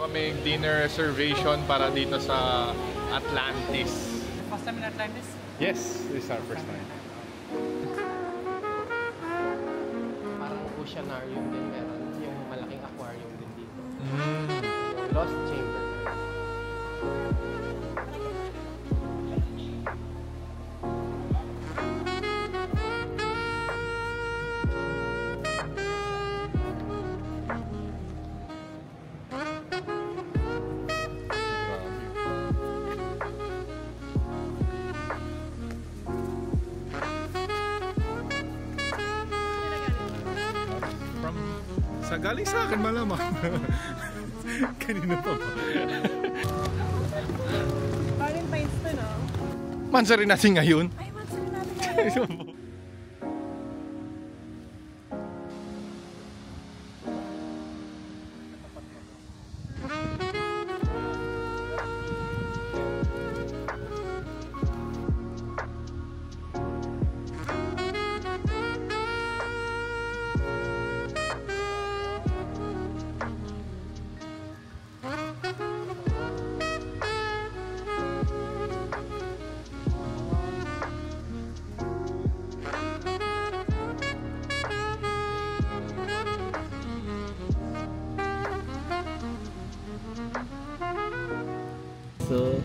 kaming dinner reservation para dito sa Atlantis. First time in Atlantis? Yes, this is our first time. Parang oceanarium din meron. Yung malaking aquarium din dito. Mm. Lost Chamber. Sa galing sa akin malamang. Kanina pa ba? Valentine's to, no? Mansarin natin ngayon. Ay, mansarin natin ngayon. So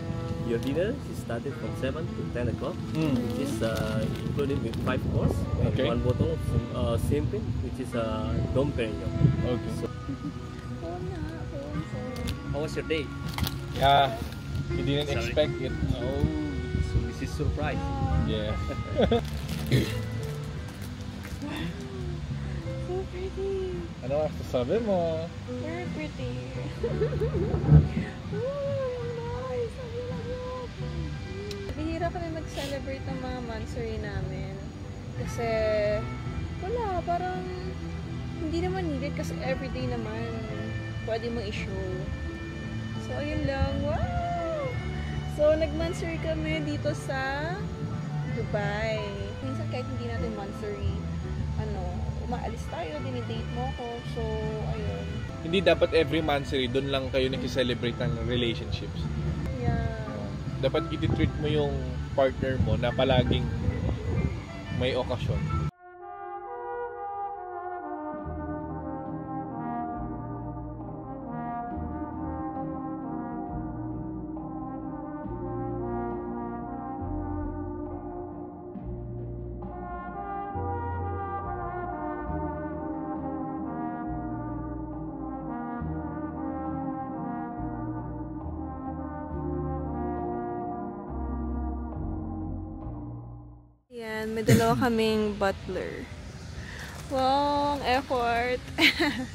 your dinner is started from 7 to 10 o'clock, which is included with 5 course and 1 bottle of champagne, which is Dom Perignon. Okay. So, how was your day? Yeah, you didn't expect it. Oh, so this is surprise. Yeah. So pretty. Ano ang sasabi mo? Very pretty. Bihira kami mag-celebrate ng mga monthsary namin. Kasi, wala, parang hindi naman needed kasi everyday naman pwede mong i-show. So, ayun lang. Wow! So, nag-monthsary kami dito sa Dubai. Minsan kahit hindi natin monthsary, umaalis tayo, dinidate mo ako. So, ayun. Hindi dapat every monthsary doon lang kayo nag-celebrate ng relationships. Yeah. Dapat i-treat mo yung partner mo na palaging may okasyon. Yan, may dalawa kaming butler. Wow, ang effort. Of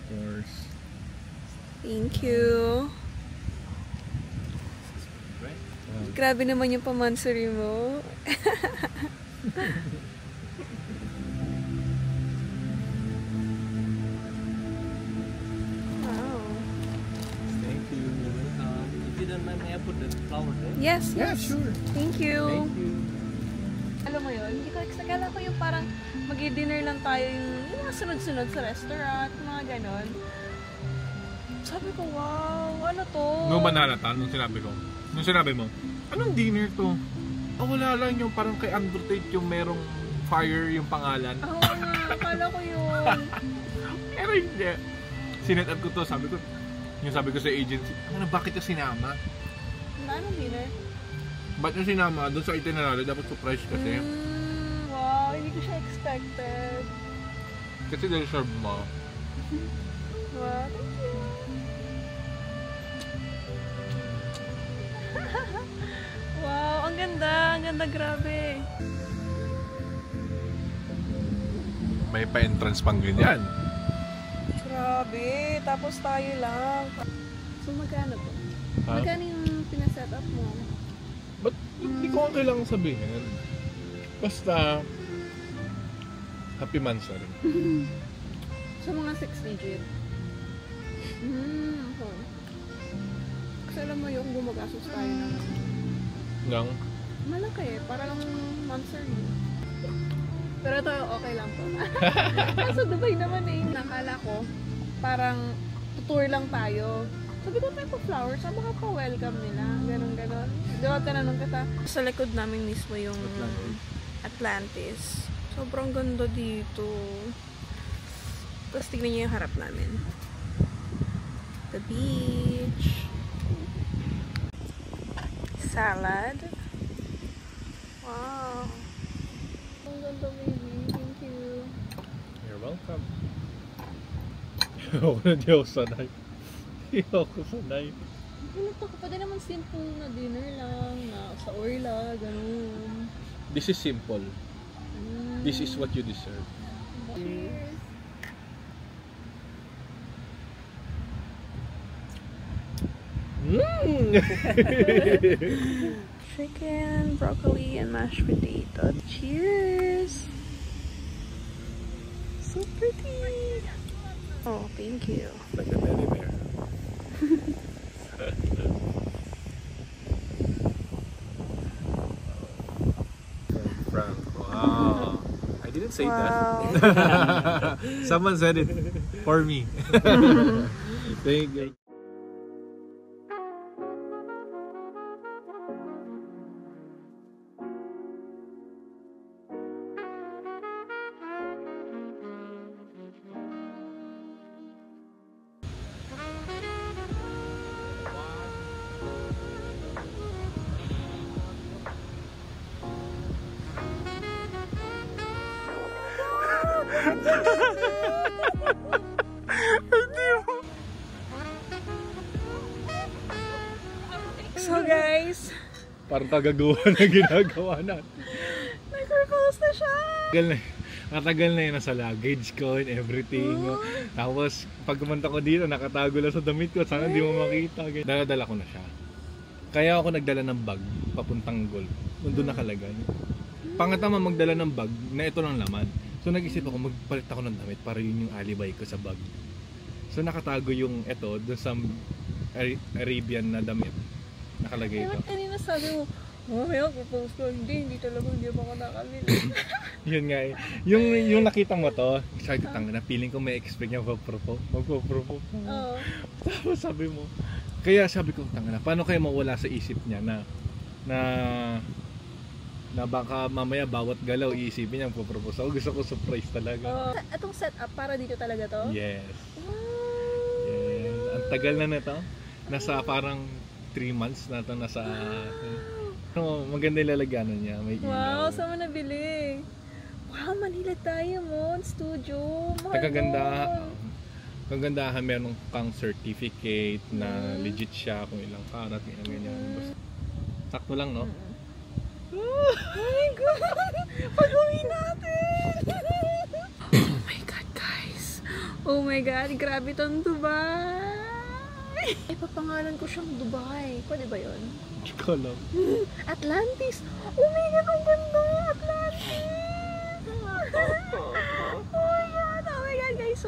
course. Thank you. Grabe naman yung pamansary mo. Wow. Thank you. If you don't mind, may I put the flower there? Yes, Yeah, yes. sure. Thank you. Thank you. Alam mo yun, hindi ko akala ko yung parang mag-dinner lang tayo yung mga sunod-sunod sa restaurant, mga ganon. Sabi ko, wow, ano to? Nung ba nalata nung sinabi ko? Nung sinabi mo, anong dinner to? Wala lang yung parang kay Andrew Tate yung merong fire yung pangalan. Oo nga, akala ko yun. Pero hindi. Sinet up ko to, sabi ko sa agency, bakit ka sinama? Anong dinner? Ba't yung sinama? Doon sa itinerary, dapat surprise kasi. Wow, hindi ko siya expected. Kasi deserve mo. Wow, thank you. Wow, ang ganda, grabe. May pa-entrance pang ganyan. Grabe, tapos tayo lang. So, magkano po? Ha? Magkano yung pinaset up mo? Ba't hindi ko kailangan sabihin? Basta, happy monthsary. So, mga 6 digit. Okay. Kasi alam mo yung gumagastos tayo ng malaki, parang monthsary. Pero ito, okay lang po. Kaso Dubai naman eh. Nakala ko, parang tour lang tayo. Sabi ko, tayo flowers, baka pa-welcome nila. Ganon. Diba, tinanong kita. Sa likod namin mismo yung Atlantis. Sobrang ganda dito. Tapos tignan niyo yung harap namin. The beach. Salad. Wow. Ang ganda, baby. Thank you. You're welcome. Ako na di ako sanay. Hindi ako sanay. Ito ko pa din naman simple na dinner lang. Na sa orla, ganun. This is simple. This is what you deserve. Cheers. Chicken, broccoli, and mashed potato. Cheers! So pretty! Oh, thank you. Like a teddy bear. Frank. Wow. I didn't say that. Someone said it for me. Thank you. So guys, Parang kagagawa na ginagawa natin. nag-propose na siya! Matagal na yun nasa luggage ko and everything. Tapos, pag pumunta ko dito, nakatago lang sa damit ko. Sana hindi mo makita. Dala-dala ko na siya. Kaya ako nagdala ng bag, papuntang golf. Nandun nakalagay. Pangatama magdala ng bag na ito lang laman. So nag-isip ako, magpalit ako ng damit para yun yung alibay ko sa bag. So nakatago yung ito, dun sa Arabian na damit. Nakalagay ito. Kaya kanina sabi mo, mamaya propose ko. Hindi talaga, hindi pa ako nakabili. Yun nga eh. Yung nakita mo to, sabi ko, tanga na, feeling ko may expect niya magpo-propose. Oo. Tapos sabi mo, kaya sabi ko, tanga na, paano kaya mawala sa isip niya na baka mamaya bawat galaw iisipin niya magpo-propose. Ako gusto ko surprise talaga. Itong setup, para dito talaga to? Yes. Wow. Yes. Ang tagal na nito. Nasa parang 3 months na ito. Nasa... maganda yung lalagyanan niya. May ilaw. Wow, saan mo nabili? Wow, Manila Diamond Studio. Mahal nun. Kagandahan, meron kang certificate na legit siya kung ilang karat, ganyan. Basta, sakto lang, no? Oh my God! Pag-uwi natin! Oh my God, guys! Oh my God, grabe tong Dubai! Ipapangalan ko siyang Dubai. Pwede ba yun? Hindi ko alam. Atlantis! Oh my God, ang ganda! Atlantis! Oh my God, guys!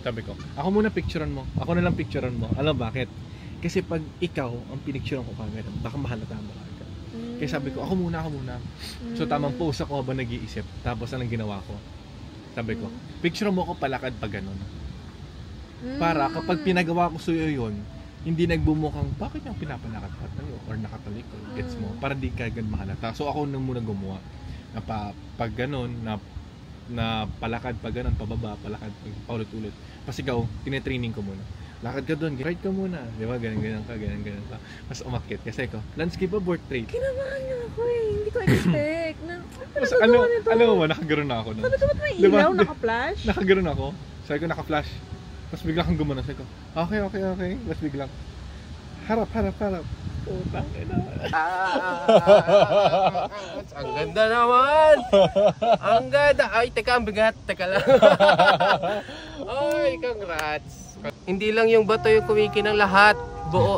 Sabi ko, ako muna picturean mo. Ako na lang picturean mo. Alam bakit? Kasi pag ikaw ang pinicturean ko camera, baka mahalata mo agad. Kaya sabi ko, ako muna. So tamang pose ako habang nag-iisip. Tapos anong ginawa ko? Sabi ko, picturean mo ako palakad pa ganun. Para kapag pinagawa ko sa'yo yun, hindi nagbumukhang, bakit yung pinapalakad pa tayo? Or nakatalikod, gets mo? Para di ka agad mahalata. So ako nang muna gumawa. Na pag ganun, na palakad pa ganun, pababa, palakad, paulit-ulit. Pasigaw, tinetraining ko muna. Lakad ka doon, ride ka muna. Di ba? Ganyan ka. Mas umakyat. Kasi ko, landscape ba portrait? Kinabahan niya ako eh. Hindi ko expect. Alam mo ba, nakagaroon na ako. No? Sabi ko, ba't may Diba? ilaw? Naka-flash? Nakagaroon ako. Sabi ko, naka-flash. Tapos biglang kang gumana. Sabi ko, okay. Tapos biglang, harap. Putang ina. Ang ganda naman! Ang ganda! Ay, teka, ang bigat. Teka lang. Ay, congrats! Hindi lang yung bato yung kumikinang lahat. Buo.